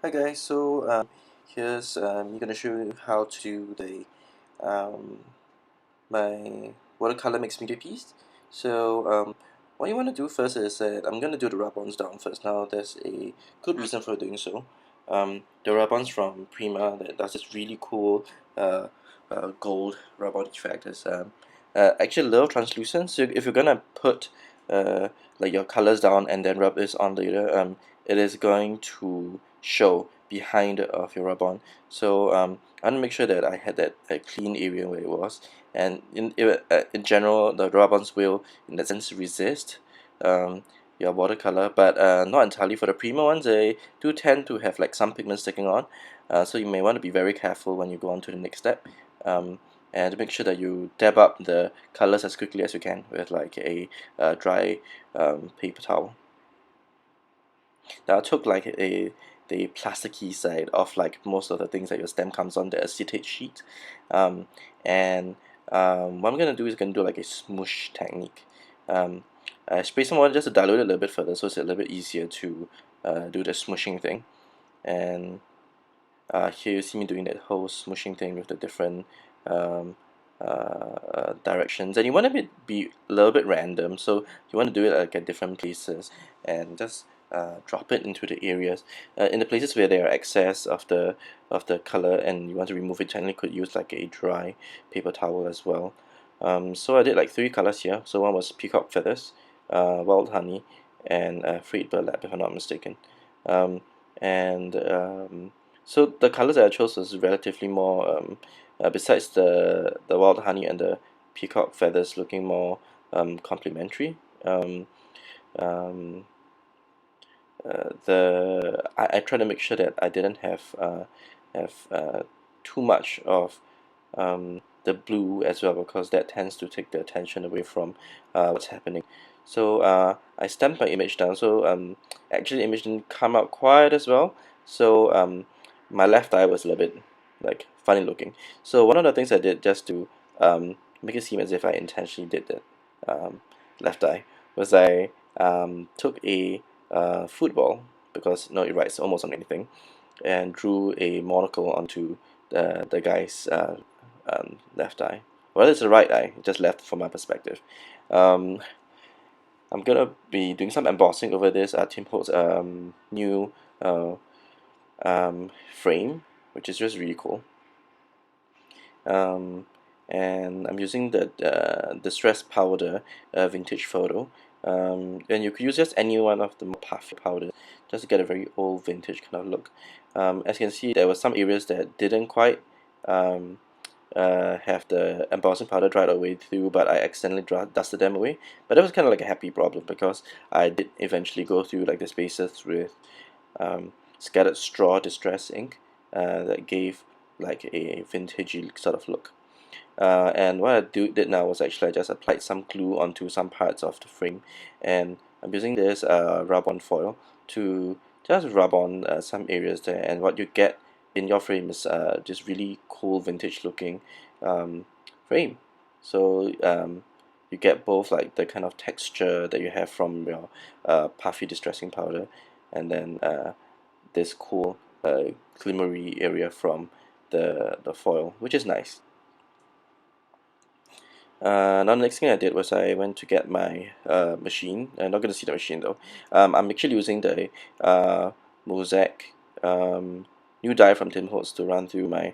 Hi guys, so here's me gonna show you how to do the my watercolor mixed media piece. So what you want to do first is that I'm gonna do the rub-ons down first. Now there's a good reason for doing so. The rub-ons from Prima that does this really cool uh, gold rub-on effect is actually a little translucent. So if you're gonna put like your colors down and then rub this on later, it is going to show behind of your rub-on. So I want to make sure that I had that clean area where it was, and in general the rub-ons will in that sense resist um, your watercolor, but not entirely. For the Prima ones, they do tend to have like some pigment sticking on, so you may want to be very careful when you go on to the next step, and make sure that you dab up the colors as quickly as you can with like a dry paper towel. Now I took like the plasticky side of like most of the things that your stem comes on, the acetate sheet, um, and what I'm gonna do is gonna do like a smoosh technique. I spray some water just to dilute it a little bit further, so it's a little bit easier to do the smooshing thing. And here you see me doing that whole smooshing thing with the different um, directions, and you want to be a little bit random, so you want to do it like at different places and just drop it into the areas in the places where there are excess of the color and you want to remove it. Generally could use like a dry paper towel as well. So I did like three colors here. So one was peacock feathers, wild honey, and frayed burlap, if I'm not mistaken. um, and So the colors that I chose was relatively more besides the wild honey and the peacock feathers looking more complementary. Um, I try to make sure that I didn't have too much of the blue as well, because that tends to take the attention away from what's happening. So I stamped my image down. So actually the image didn't come out quite as well. So my left eye was a little bit like funny looking. So one of the things I did just to make it seem as if I intentionally did that left eye was I took a football, because no, it writes almost on anything, and drew a monocle onto the guy's left eye. Well, it's the right eye, just left from my perspective. Um, I'm gonna be doing some embossing over this Tim Holtz new uh, frame, which is just really cool. Um, and I'm using the distress powder vintage photo. And you could use just any one of the more puffy powders just to get a very old vintage kind of look. As you can see, there were some areas that didn't quite um, have the embossing powder dried away through, but I accidentally dusted them away. But that was kind of like a happy problem, because I did eventually go through like the spaces with scattered straw distress ink that gave like a vintagey sort of look. And what did now was actually I just applied some glue onto some parts of the frame, and I'm using this rub-on foil to just rub on some areas there, and what you get in your frame is just really cool vintage looking frame. So you get both like the kind of texture that you have from your puffy distressing powder, and then this cool glimmery area from the foil, which is nice. Now the next thing I did was I went to get my machine. I'm not going to see the machine though. I'm actually using the Mosaic new die from Tim Holtz to run through my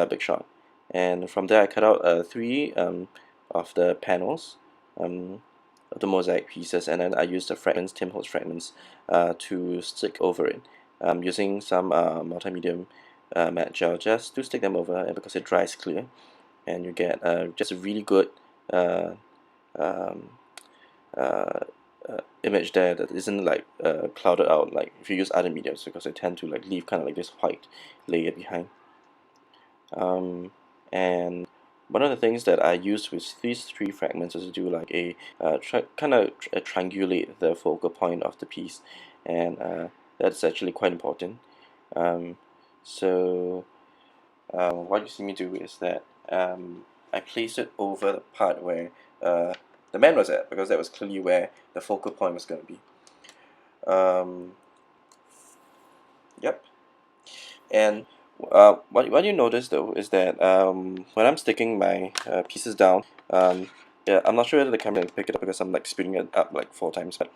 Big Shot. And from there I cut out three of the panels of the mosaic pieces, and then I used the fragments, Tim Holtz fragments, to stick over it. Using some multi-medium matte gel just to stick them over, and because it dries clear, and you get just a really good uh, um, uh, image there that isn't like clouded out like if you use other mediums, because they tend to like leave kind of like this white layer behind. And one of the things that I used with these three fragments is to do like a kind of triangulate the focal point of the piece, and that's actually quite important. Um, so what you see me do is that I place it over the part where the man was at, because that was clearly where the focal point was going to be. Um, yep. And what you notice though is that when I'm sticking my pieces down, yeah, I'm not sure whether the camera can pick it up because I'm like speeding it up like 4 times, but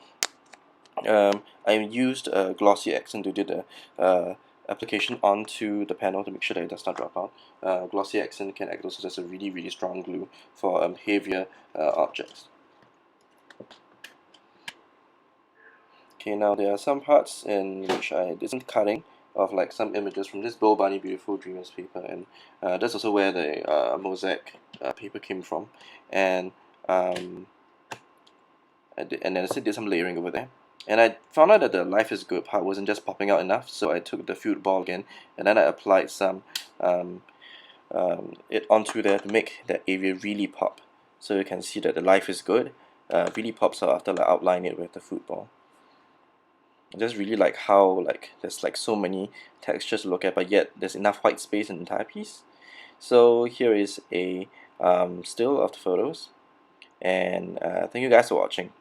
I used a glossy accent to do the application onto the panel to make sure that it does not drop out. Glossy accent can act also as a really strong glue for heavier objects. Okay, now there are some parts in which I did some cutting of like some images from this Bow Bunny Beautiful Dreamers paper, and that's also where the mosaic paper came from, and and then I did some layering over there. And I found out that the life is good part wasn't just popping out enough, so I took the field ball again, and then I applied some it onto there to make that area really pop. So you can see that the life is good, really pops out after like outline it with the football. I just really like how like there's like so many textures to look at, but yet there's enough white space in the entire piece. So here is a still of the photos, and thank you guys for watching.